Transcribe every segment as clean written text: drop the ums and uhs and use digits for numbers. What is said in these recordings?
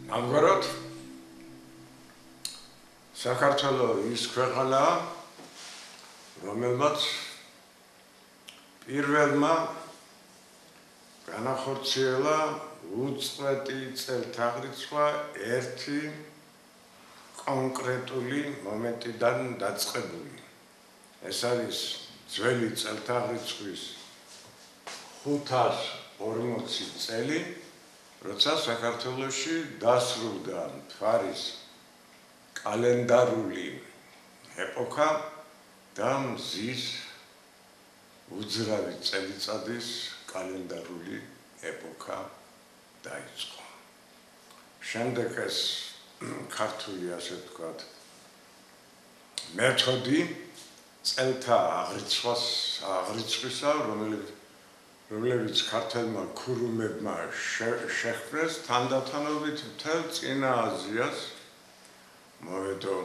ამგვარად საქართველოს ის ქვეყანაა, რომელმაც პირველმა განახორციელა უწყვეტი წელთაღრიცხვა ერთი კონკრეტული მომენტიდან დაწყებული. ეს არის ძველი წელთაღრიცხვის 540 წელი, როცა საქართველოში დასრულდა მთვარის კალენდარული ეპოქა და მზის უძრავი წელიწადის კალენდარული ეპოქა დაიწყო. შემდეგ ეს ქართული, ასე ვთქვათ, მეთოდი წელთა აღრიცხვისა, რომელიც ქართველმა ქურუმებმა შეხვდეს, თანდათანობით მთელ წინა აზიას მოვედო.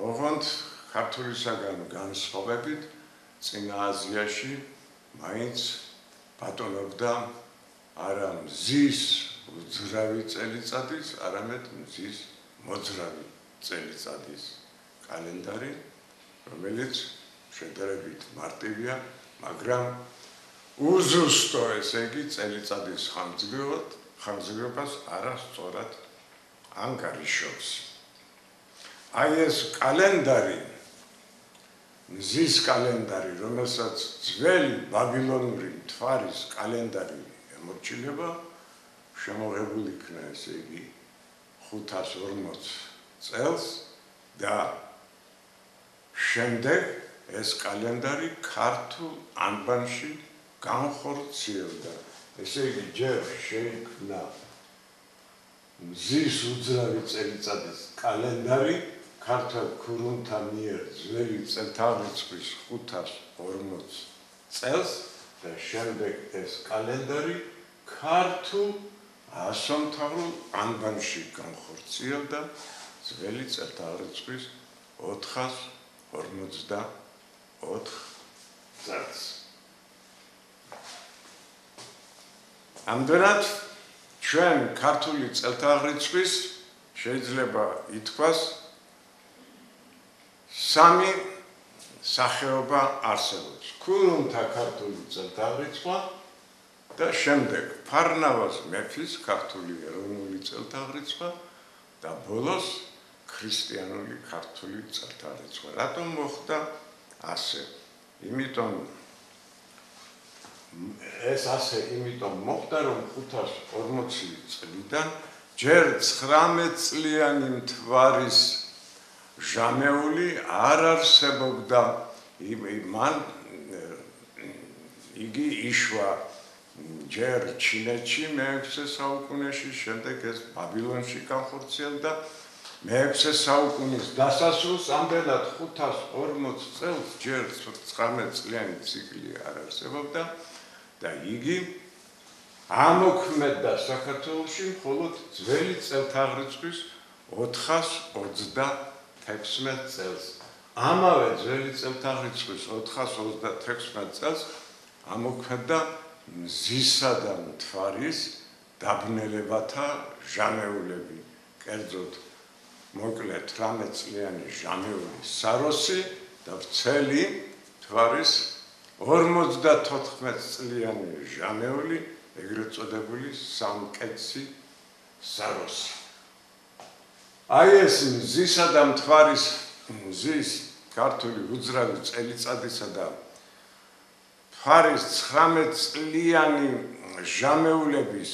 ოღონდ ქართულისაგან განსხვავებით, წინა აზიაში მაინც ბატონობდა არა მზის უძრავი წელიწადის, არამედ მზის მოძრავი წელიწადის კალენდარი, რომელიც შედარებით მარტივია, მაგრამ უზუსტო, ესე იგი, წელიწადის ხანგრძლივობას არასწორად ანგარიშობს. აი ეს კალენდარი, მზის კალენდარი, რომელსაც ძველი ბაბილონური მთვარის კალენდარი ემორჩილება, შემოღებული იქნა, ესე იგი, 540 წელს და შემდეგ ეს კალენდარი ქართულ ანბანში განხორციელდა. ესე იგი, ჯერ შეიქმნა მზის უძრავი წელიწადის კალენდარი ქართულ ქურუმთა მიერ ძველი წელთაღრიცხვის 540 წელს და შემდეგ ეს კალენდარი ქართულ ასომთავრულ ანბანში განხორციელდა ძველი წელთაღრიცხვის 454 წელს. ამდენად ჩვენ ქართული წელთაღრიცხვის შეიძლება ითქვას სამი სახეობა არსებობს. ქურუმთა ქართული წელთაღრიცხვა და შემდეგ ფარნავაზ მეფის ქართული ეროვნული წელთაღრიცხვა და ბოლოს ქრისტიანული ქართული წელთაღრიცხვა. რატომ მოხდა ასე? იმიტომ მოხდა, რომ 540 წლიდან ჯერ 19 წლიანი მთვარის ჟამეული არ არსებობდა. მან იგი იშვა ჯერ ჩინეთში მე-6 საუკუნეში, შემდეგ ეს ბაბილონში განხორციელდა. მე-6 საუკუნის დასასრულს ამდენად 540 წელს ჯერ 19 წლიანი ციკლი არ არსებობდა და იგი ამოქმედდა საქართველოში მხოლოდ ძველი წელთაღრიცხვის 426 წელს. ამავე ძველი წელთაღრიცხვის 426 წელს ამოქმედდა მზისა და მთვარის დაბნელებათა ჟამეულები, კერძოდ მოკლე 18 წლიანი ჟამეული საროსი და ვრცელი მთვარის 54 წლიანი ჟამეული, ეგრეთ წოდებული სამკეცი საროსი. აი ეს მზისა და მთვარის მზის ქართული უძრავი წელიწადისა და მთვარის 19 წლიანი ჟამეულების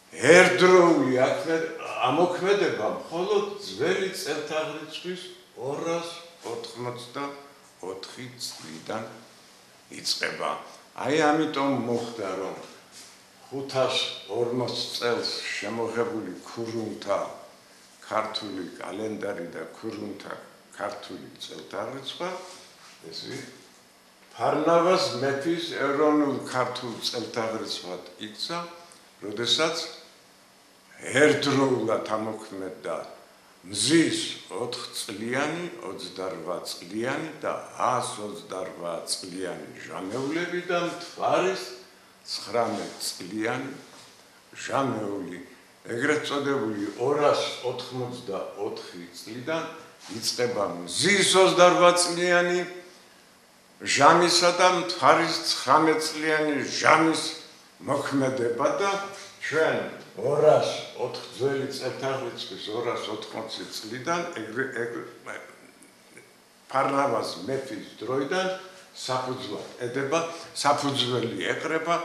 ერთდროული ამოქმედება მხოლოდ ძველი წელთაღრიცხვის 284 წლიდან იწყება. აი ამიტომ მოხდა, რომ 540 წელს შემოღებული ქურუმთა ქართული კალენდარი და ქურუმთა ქართული წელთაღრიცხვა, ეს ფარნავაზ მეფის ეროვნულ ქართულ წელთაღრიცხვად იქცა, როდესაც ერთდროულად ამოქმედდა მზის 4 წლიანი, 28 წლიანი და 128 წლიანი ჟამეულები და მთვარის 19 წლიანი ჟამეული. ეგრეთ წოდებული 284 წლიდან იწყება მზის 28 წლიანი ჟამისა და მთვარის 19 წლიანი ჟამის მოქმედება და ჩვენ 204 ძველი წელთაღრიცხვის 280 წლიდან ფარნავაზ მეფის დროიდან საფუძვლად ედება, საფუძველი ეყრება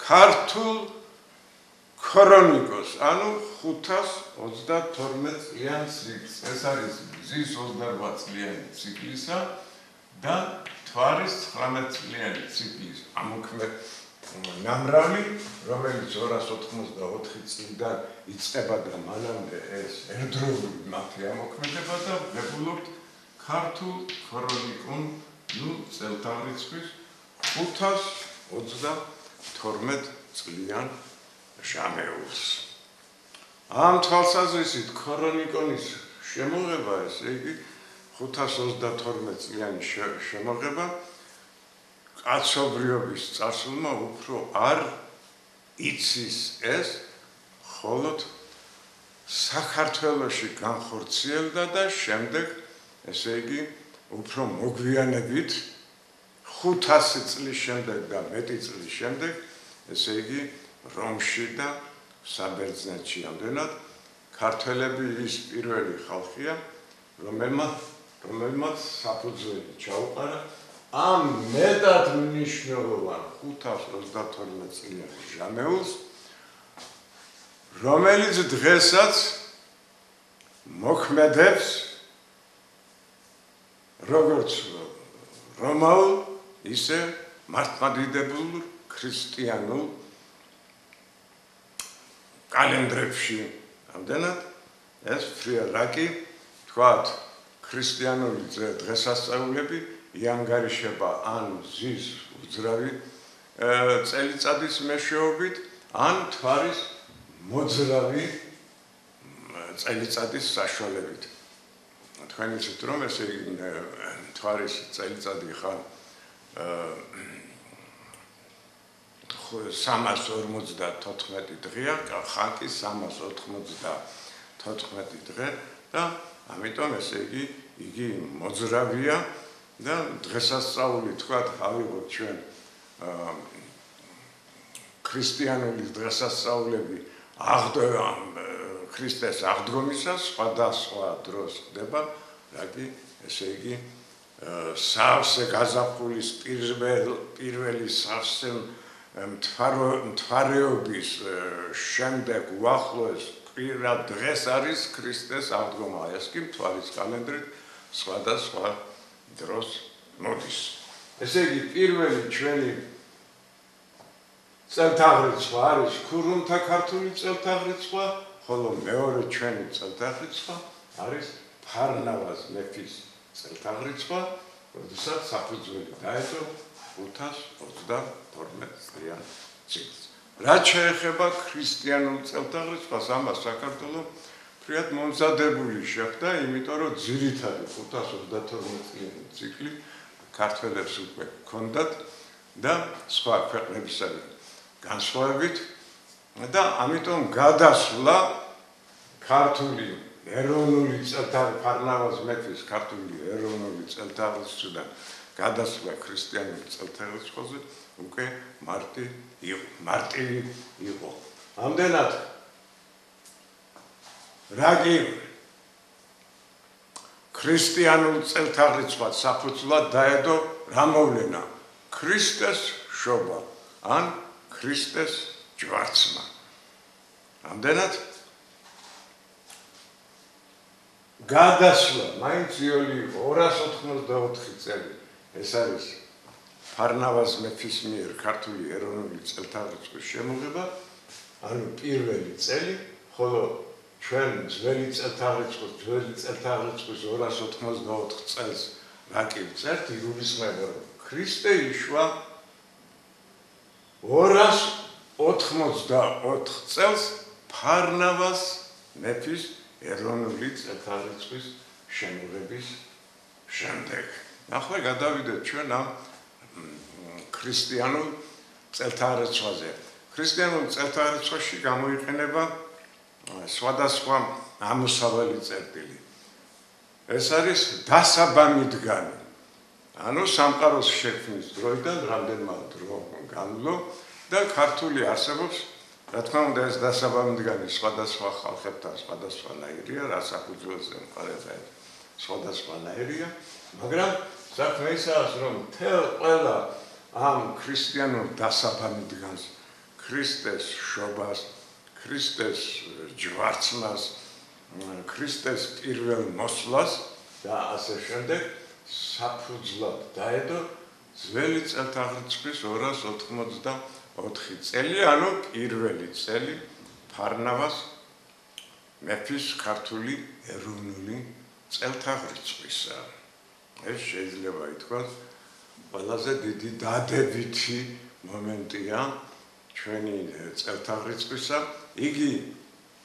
ქართულ ქრონიკოს, ანუ 532 წლიან ციკლს. ეს არის მზის 28 წლიანი ციკლისა და მთვარის 19 წლიანი ციკლის ნამრავლი, რომელიც 284 წლიდან იწყება და მანამდე ეს ერთდროული მათი ამოქმედება და ვებულობთ ქართულ ქრონიკულ წელთაღრიცხვის 532 წლიან ჟამეულს. ამ თვალსაზრისით ქრონიკონის შემოღება, ესე იგი 532 წლიანი შემოღება კაცობრიობის წარსულმა უფრო არ იცის ეს, ხოლოდ საქართველოში განხორციელდა და შემდეგ, ესე იგი, უფრო მოგვიანებით 500 წლის შემდეგ და მეტი წლის შემდეგ, ესე იგი, რომში და საბერძნეთში ამდენად ქართველები ის პირველი ხალხია, რომელმაც საფუძველი ჩაუყარა ამ მეტად მნიშვნელოვან 532 წლიან ჟამეულს, რომელიც დღესაც მოქმედებს როგორც რომაულ, ისე მართლმადიდებულ ქრისტიანულ კალენდრებში. ამდენად ეს ფრიალაკი, თქვათ, ქრისტიანული დღესასწაულები იანგარიშება ან მზის უძრავი წელიწადის მეშვეობით, ან მთვარის მოძრავი წელიწადის საშუალებით. თქვენ იცით, რომ ესე იგი მთვარის წელიწადი ხან 354 დღეა, ხან კი 394 დღე და ამიტომ ესე იგი მოძრავია და დღესასწაული თქვათ ავიღოთ ჩვენ ქრისტიანული დღესასწაულები ქრისტეს აღდგომისას სხვადასხვა დროს ხდება, რაგი ესე იგი სავსე გაზაფხულის პირველი სავსე მთვარეობის შემდეგ უახლოეს პირად დღეს არის ქრისტეს აღდგომა. ეს კი მთვარის კალენდრით სხვადასხვა დროს მოდის. ესე იგი პირველი ჩვენი წელთაღრიცხვა არის ქურუმთა ქართული წელთაღრიცხვა, ხოლო მეორე ჩვენი წელთაღრიცხვა არის ფარნავაზ მეფის წელთაღრიცხვა, როდესაც საფუძველი დაედო 532 წლიან ციკლს. რაც შეეხება ქრისტიანულ წელთაღრიცხვას, ამას საქართველო ფრიად მომზადებული შეხვდა, იმიტომ რომ ძირითადი 532 წლიანი ციკლი ქართველებს უკვე ჰქონდათ და სხვა ქვეყნებისაგან განსხვავებით და ამიტომ გადასვლა ქართული ეროვნული წელთაღრიცხვის ფარნავაზ მეფის ქართული ეროვნული წელთაღრიცხვიდან გადასვლა ქრისტიანული წელთაღრიცხვაზე უკვე მარტივი იყო. ამდენად რაგი ქრისტიანულ წელთაღრიცხვად საფუძვლად დაედო რა მოვლენა? ქრისტეს შობა ან ქრისტეს ჯვარცმა. ამდენად გადასვლა მაინც იოლი 284 წელი ეს არის ფარნავაზ მეფის მიერ ქართული ეროვნული წელთაღრიცხვის შემოღება, ანუ პირველი წელი, ხოლო ჩვენ ძველი წელთაღრიცხვის 284 წელს რა კი ვწერთ, იგულისხმება, რომ ქრისტე იშვა 284 წელს ფარნავაზ მეფის ეროვნული წელთაღრიცხვის შემოღების შემდეგ. ახლა გადავიდეთ ჩვენ ამ ქრისტიანულ წელთაღრიცხვაზე. ქრისტიანულ წელთაღრიცხვაში გამოიყენება სხვადასხვა ამოსავალი წერტილი. ეს არის დასაბამი დგანი. ანუ სამყაროს შექმნის დროიდან რამდენმა დრო განვლო და ქართული არსებობს, რა თქმა უნდა, ეს დასაბამი დგანი სხვადასხვა ხალხებთან სხვადასხვანაირია, რა საფუძველზე მყარება სხვადასხვანაირია, მაგრამ საქმე ისაა, რომ ყველა ამ ქრისტიანულ დასაბამი დგანს, ქრისტეს შობას, ქრისტეს ჯვარცმას, ქრისტეს პირველ მოსვლას და ასე შემდეგ საფუძვლად დაედო ძველი წელთაღრიცხვის 284 წელი, ანუ პირველი წელი ფარნავაზ მეფის ქართული ეროვნული წელთაღრიცხვისა. ეს შეიძლება ითქვას ყველაზე დიდი დადებითი მომენტია ჩვენი წელთაღრიცხვისა. იგი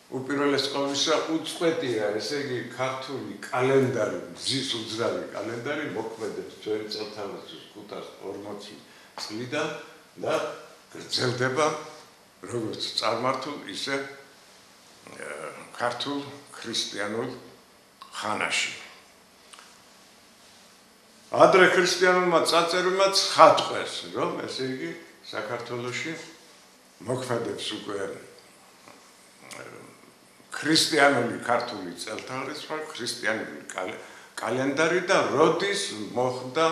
უპირველეს ყოვლისა უწყვეტია, ესე იგი ქართული კალენდარი, მზის უძრავი კალენდარი მოქმედებს ძველი წელთაღრიცხვის 540 წლიდან და გრძელდება როგორც წარმართულ, ისე ქართულ ქრისტიანულ ხანაში. ადრე ქრისტიანულმა წარწერებმა ცხადყვეს, რომ ესე იგი საქართველოში მოქმედებს უკვე ქრისტიანული ქართული წელთაღრიცხვა, ქრისტიანული კალენდარი და როდის მოხდა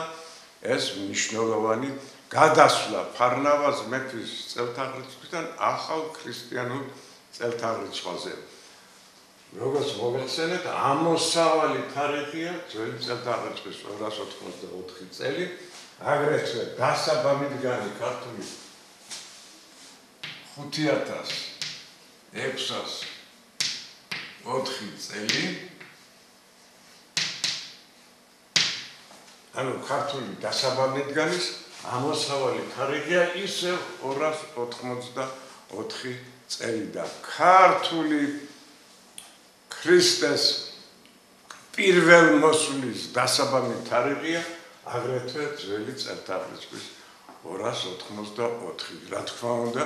ეს მნიშვნელოვანი გადასვლა ფარნავაზ მეფის წელთაღრიცხვიდან ახალ ქრისტიანულ წელთაღრიცხვაზე. როგორც მოგახსენეთ, ამოსავალი თარიღია ძველი წელთაღრიცხვის 284 წელი, აგრეთვე დასაბამი დგანი ქართული 5604 წელი. ანუ ქართული დასაბამი დგანის ამოსავალი თარიღია ისევ 284 წელი და ქართული ქრისტეს პირველ მოსვლის დასაბამი თარიღია აგრეთვე ძველი წელთაღრიცხვის 284. რა თქმა უნდა,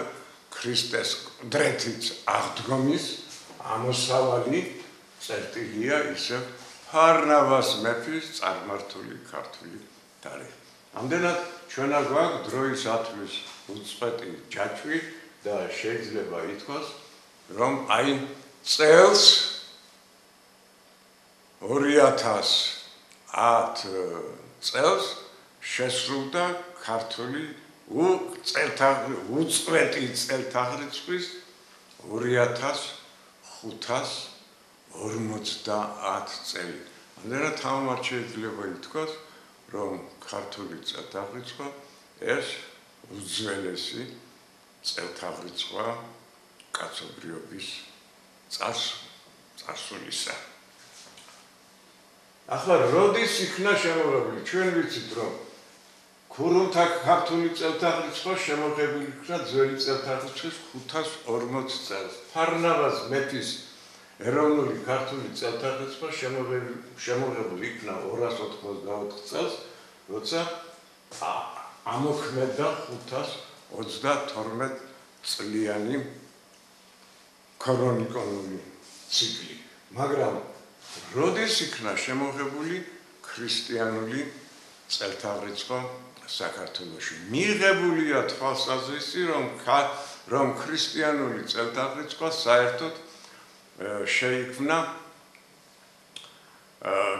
ქრისტეს დრეთით აღდგომის ამოსავალი წერტილია ისევ ფარნავაზ მეფის წარმართული ქართული თარიღი. ამდენად ჩვენ არ გვაქვს დროის ათვლის უწყვეტი ჯაჭვი და შეიძლება ითქვას, რომ აი წელს 2010 წელს შესრულდა ქართული უწყვეტი წელთაღრიცხვის 2550 წელი. ამდენად თამამად შეიძლება ითქვას, რომ ქართული წელთაღრიცხვა ეს უძველესი წელთაღრიცხვა კაცობრიობის წარსულისა. ახლა როდის იქნა შემოღებული? ჩვენ ვიცით, რომ ქურუმთა ქართული წელთაღრიცხვა შემოღებული იქნა ძველი წელთაღრიცხვის 540 წელს. ფარნავაზ მეფის ეროვნული ქართული წელთაღრიცხვა შემოღებული იქნა 284 წელს, როცა ამოქმედა 532 წლიანი ქრონიკული ციკლი. მაგრამ როდის იქნა შემოღებული ქრისტიანული წელთაღრიცხვა საქართველოში? მიღებულია თვალსაზრისი, რომ ქრისტიანული წელთაღრიცხვა საერთოდ შეიქმნა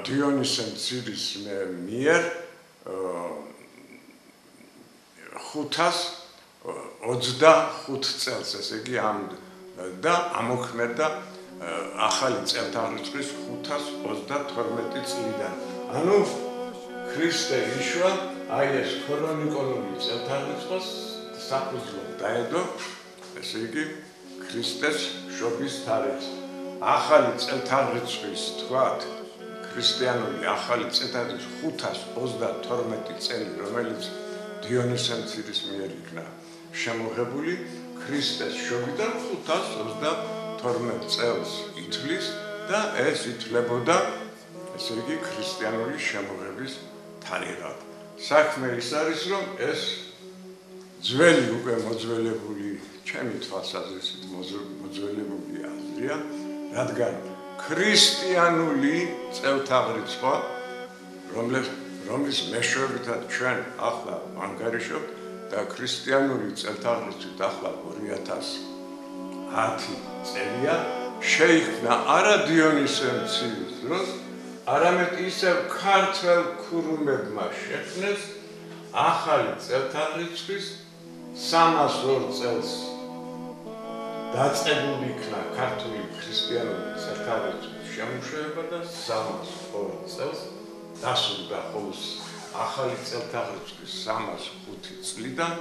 დიონისე მცირის მიერ 525 წელს, ესე იგი და ამოქმედა ახალი წელთაღრიცხვის 532 წლიდან. ანუ ქრისტე იშვა აი ეს ქრონიკული წელთაღრიცხვა საფუძვლად დაედო, ესე იგი ქრისტეს შობის თარიღს. ახალი წელთაღრიცხვის თქვათ, ქრისტიანული ახალი წელთაღრიცხვის 532 წელი, რომელიც დიონისე მცირის მიერ იქნა შემოღებული, ქრისტეს შობიდან 532 წელს ითვლის და ეს ითვლებოდა, ესე იგი ქრისტიანული შემოღების თარიღად. საქმე ის არის, რომ ეს ძველი უკვე მოძველებული ჩემი თვალსაზრისით მოძველებული აზრია, რადგან ქრისტიანული წელთაღრიცხვა, რომლის მეშვეობითაც ჩვენ ახლა ვანგარიშობთ და ქრისტიანული წელთაღრიცხვით ახლა 2010 წელია, შეიქმნა არა დიონისემცირის დროს, არამედ ისევ ქართველ ქურუმებმა შექმნეს ახალი წელთაღრიცხვის 302 წელს დაწყებული იქნა ქართული ქრისტიანული წელთაღრიცხვის შემუშავება და 302 წელს დასრულდა ხოლო ახალი წელთაღრიცხვის 305 წლიდან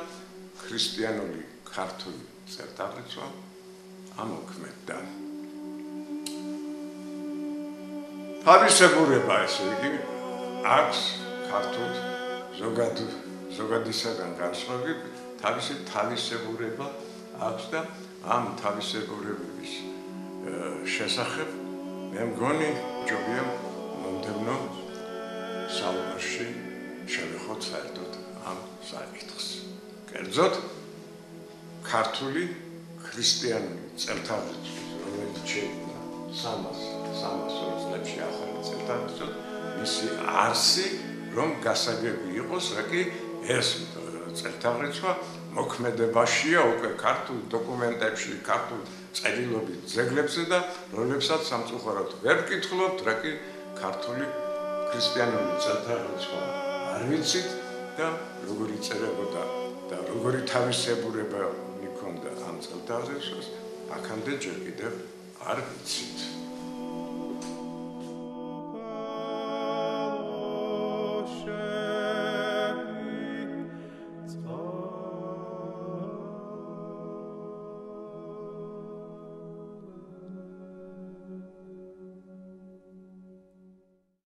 ქრისტიანული ქართული წელთაღრიცხვა ამოქმედდა. თავისებურება, ესე იგი, აქვს ქართულ ზოგადისაგან განსხვავებით, თავისი თავისებურება აქვს და ამ თავისებურებების შესახებ მე მგონი ჯობია მომდევნო საუბარში შევეხოთ საერთოდ ამ საკითხს. კერძოდ, ქართული ქრისტიანული წელთაღრიცხვის, რომელიც შეიქმნა 302 წლებში ახალი წელთაღრიცხვა, მისი არსი რომ გასაგები იყოს, რა კი ეს წელთაღრიცხვა მოქმედებაშია უკვე ქართულ დოკუმენტებში, ქართულ წერილობით ძეგლებზე და რომლებსაც სამწუხაროდ ვერ ვკითხულობთ, რა კი ქართული ქრისტიანული წელთაღრიცხვა არ ვიცით და როგორი წერებოდა და როგორი თავისებურება მქონდა ამ წელთაღრიცხვას, აქამდე ჯერ კიდევ არ ვიცით.